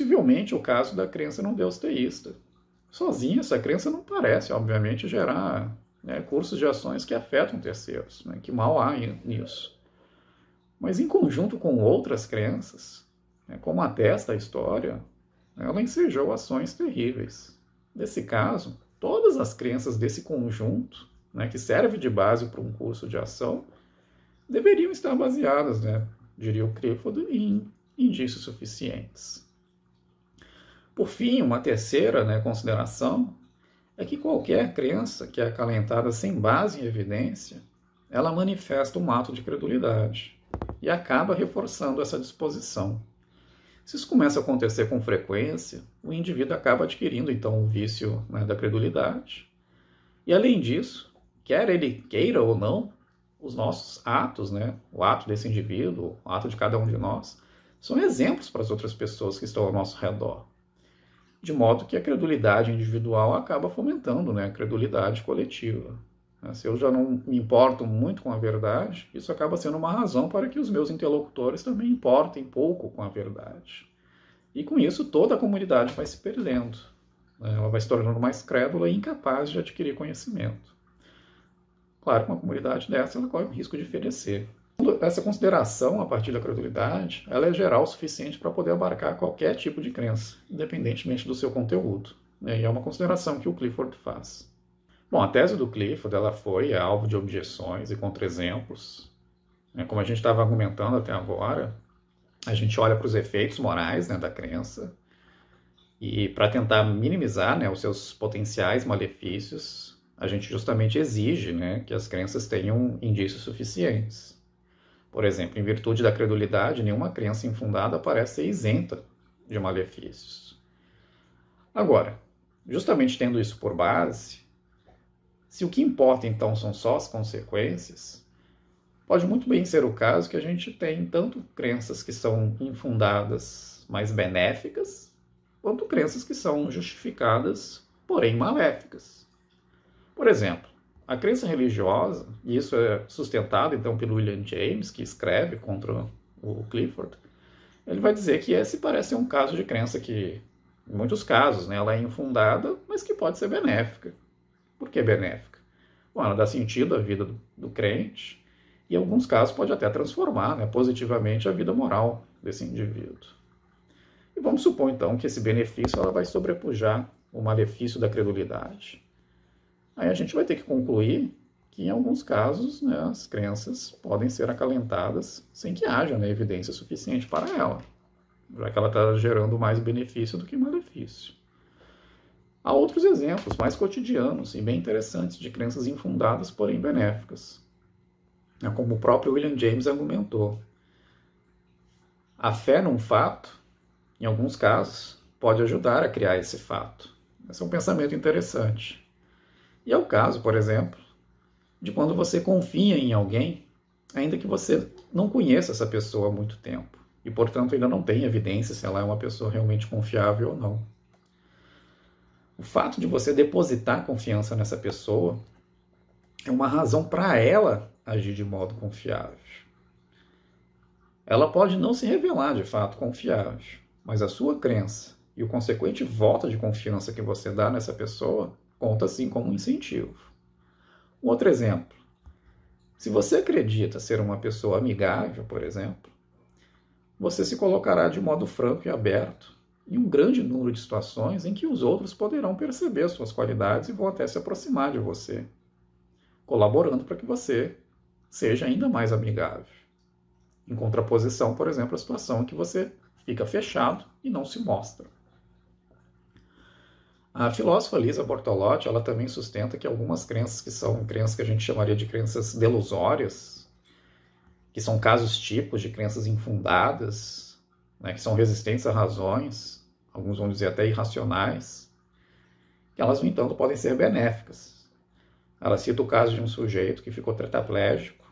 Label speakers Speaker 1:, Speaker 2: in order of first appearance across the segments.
Speaker 1: Possivelmente o caso da crença num Deus teísta. Sozinha, essa crença não parece, obviamente, gerar cursos de ações que afetam terceiros. Que mal há nisso. Mas em conjunto com outras crenças, como atesta a história, ela ensejou ações terríveis. Nesse caso, todas as crenças desse conjunto, que serve de base para um curso de ação, deveriam estar baseadas, diria o Clifford, em indícios suficientes. Por fim, uma terceira consideração é que qualquer crença que é acalentada sem base em evidência, ela manifesta um ato de credulidade e acaba reforçando essa disposição. Se isso começa a acontecer com frequência, o indivíduo acaba adquirindo então o vício da credulidade. E além disso, quer ele queira ou não, os nossos atos, o ato desse indivíduo, o ato de cada um de nós, são exemplos para as outras pessoas que estão ao nosso redor. De modo que a credulidade individual acaba fomentando a credulidade coletiva. Se eu já não me importo muito com a verdade, isso acaba sendo uma razão para que os meus interlocutores também importem pouco com a verdade. E com isso toda a comunidade vai se perdendo. Ela vai se tornando mais crédula e incapaz de adquirir conhecimento. Claro que uma comunidade dessa ela corre o risco de ferecer. Essa consideração a partir da credulidade ela é geral o suficiente para poder abarcar qualquer tipo de crença, independentemente do seu conteúdo. E é uma consideração que o Clifford faz. Bom, a tese do Clifford ela foi alvo de objeções e contra-exemplos. Como a gente estava argumentando até agora, a gente olha para os efeitos morais da crença e para tentar minimizar os seus potenciais malefícios, a gente justamente exige que as crenças tenham indícios suficientes. Por exemplo, em virtude da credulidade, nenhuma crença infundada parece ser isenta de malefícios. Agora, justamente tendo isso por base, se o que importa então são só as consequências, pode muito bem ser o caso que a gente tem tanto crenças que são infundadas, mas benéficas, quanto crenças que são justificadas, porém maléficas. Por exemplo, a crença religiosa, e isso é sustentado então pelo William James, que escreve contra o Clifford, ele vai dizer que esse parece ser um caso de crença que, em muitos casos, ela é infundada, mas que pode ser benéfica. Por que benéfica? Bom, ela dá sentido à vida do crente e, em alguns casos, pode até transformar positivamente a vida moral desse indivíduo. E vamos supor, então, que esse benefício ela vai sobrepujar o malefício da credulidade. Aí a gente vai ter que concluir que, em alguns casos, as crenças podem ser acalentadas sem que haja evidência suficiente para ela, já que ela está gerando mais benefício do que malefício. Há outros exemplos mais cotidianos e bem interessantes de crenças infundadas, porém benéficas, como o próprio William James argumentou. A fé num fato, em alguns casos, pode ajudar a criar esse fato. Esse é um pensamento interessante. E é o caso, por exemplo, de quando você confia em alguém, ainda que você não conheça essa pessoa há muito tempo, e, portanto, ainda não tem evidência se ela é uma pessoa realmente confiável ou não. O fato de você depositar confiança nessa pessoa é uma razão para ela agir de modo confiável. Ela pode não se revelar de fato confiável, mas a sua crença e o consequente voto de confiança que você dá nessa pessoa conta assim como um incentivo. Um outro exemplo. Se você acredita ser uma pessoa amigável, por exemplo, você se colocará de modo franco e aberto em um grande número de situações em que os outros poderão perceber suas qualidades e vão até se aproximar de você, colaborando para que você seja ainda mais amigável. Em contraposição, por exemplo, à situação em que você fica fechado e não se mostra. A filósofa Lisa Bortolotti, ela também sustenta que algumas crenças que são crenças que a gente chamaria de crenças delusórias, que são casos tipos de crenças infundadas, que são resistentes a razões, alguns vão dizer até irracionais, que elas, no entanto, podem ser benéficas. Ela cita o caso de um sujeito que ficou tetraplégico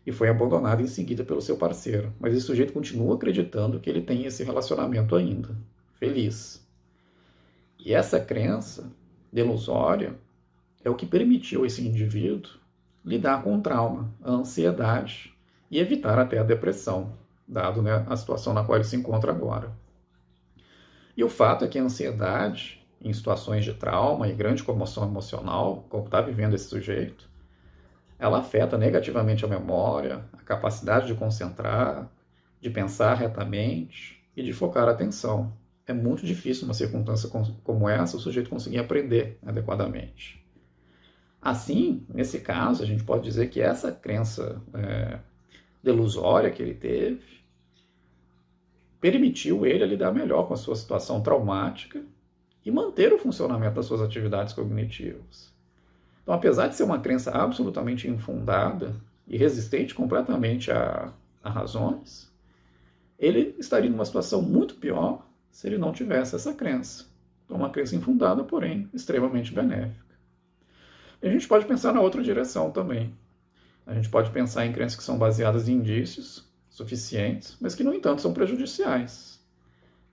Speaker 1: e foi abandonado em seguida pelo seu parceiro, mas esse sujeito continua acreditando que ele tem esse relacionamento ainda, feliz. E essa crença delusória é o que permitiu esse indivíduo lidar com o trauma, a ansiedade e evitar até a depressão, dado a situação na qual ele se encontra agora. E o fato é que a ansiedade, em situações de trauma e grande comoção emocional, como está vivendo esse sujeito, ela afeta negativamente a memória, a capacidade de concentrar, de pensar retamente e de focar a atenção. É muito difícil numa circunstância como essa o sujeito conseguir aprender adequadamente. Assim, nesse caso, a gente pode dizer que essa crença delusória que ele teve permitiu ele lidar melhor com a sua situação traumática e manter o funcionamento das suas atividades cognitivas. Então, apesar de ser uma crença absolutamente infundada e resistente completamente a razões, ele estaria numa situação muito pior se ele não tivesse essa crença. Então, uma crença infundada, porém, extremamente benéfica. E a gente pode pensar na outra direção também. A gente pode pensar em crenças que são baseadas em indícios suficientes, mas que, no entanto, são prejudiciais.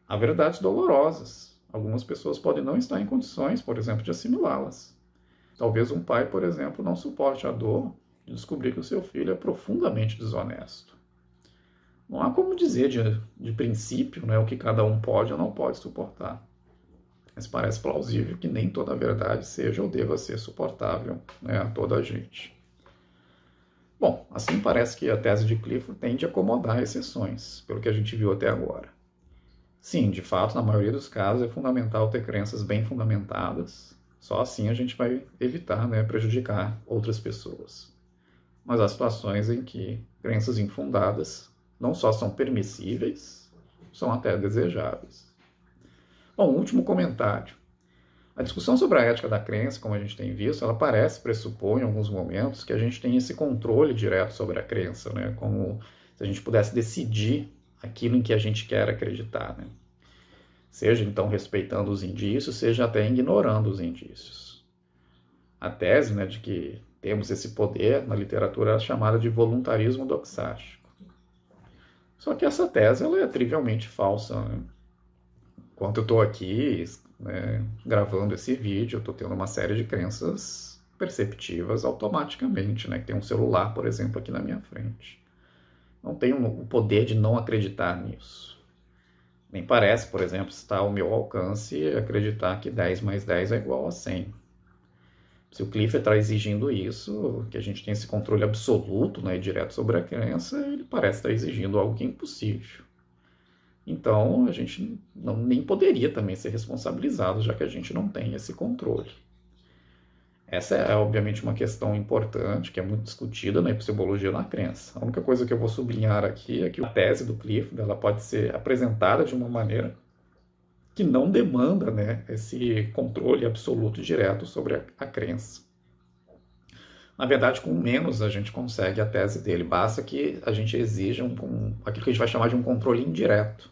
Speaker 1: Há verdades dolorosas. Algumas pessoas podem não estar em condições, por exemplo, de assimilá-las. Talvez um pai, por exemplo, não suporte a dor de descobrir que o seu filho é profundamente desonesto. Não há como dizer de princípio, né, o que cada um pode ou não pode suportar. Mas parece plausível que nem toda a verdade seja ou deva ser suportável, né, a toda a gente. Bom, assim parece que a tese de Clifford tende a acomodar exceções, pelo que a gente viu até agora. Sim, de fato, na maioria dos casos é fundamental ter crenças bem fundamentadas. Só assim a gente vai evitar, né, prejudicar outras pessoas. Mas há situações em que crenças infundadas não só são permissíveis, são até desejáveis. Bom, último comentário. A discussão sobre a ética da crença, como a gente tem visto, ela parece pressupor em alguns momentos que a gente tem esse controle direto sobre a crença, né? Como se a gente pudesse decidir aquilo em que a gente quer acreditar, né? Seja então respeitando os indícios, seja até ignorando os indícios. A tese, né, de que temos esse poder na literatura é chamada de voluntarismo doxástico. Só que essa tese ela é trivialmente falsa, né? Enquanto eu estou aqui, né, gravando esse vídeo, eu estou tendo uma série de crenças perceptivas automaticamente, né? Que tem um celular, por exemplo, aqui na minha frente. Não tenho o poder de não acreditar nisso. Nem parece, por exemplo, estar ao meu alcance acreditar que 10 mais 10 é igual a 100. Se o Clifford está exigindo isso, que a gente tem esse controle absoluto, né, e direto sobre a crença, ele parece estar exigindo algo que é impossível. Então, a gente nem poderia também ser responsabilizado, já que a gente não tem esse controle. Essa é, obviamente, uma questão importante, que é muito discutida na epistemologia da crença. A única coisa que eu vou sublinhar aqui é que a tese do Clifford ela pode ser apresentada de uma maneira que não demanda, né, esse controle absoluto direto sobre a crença. Na verdade, com menos a gente consegue a tese dele. Basta que a gente exija aquilo que a gente vai chamar de um controle indireto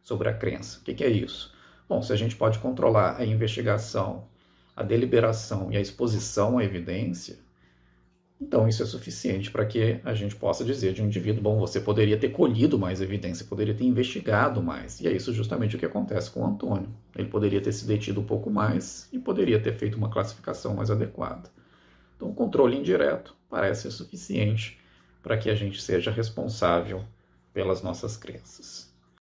Speaker 1: sobre a crença. O que é isso? Bom, se a gente pode controlar a investigação, a deliberação e a exposição à evidência, então isso é suficiente para que a gente possa dizer de um indivíduo, bom, você poderia ter colhido mais evidência, poderia ter investigado mais. E é isso justamente o que acontece com o Antônio. Ele poderia ter se detido um pouco mais e poderia ter feito uma classificação mais adequada. Então, o controle indireto parece suficiente para que a gente seja responsável pelas nossas crenças.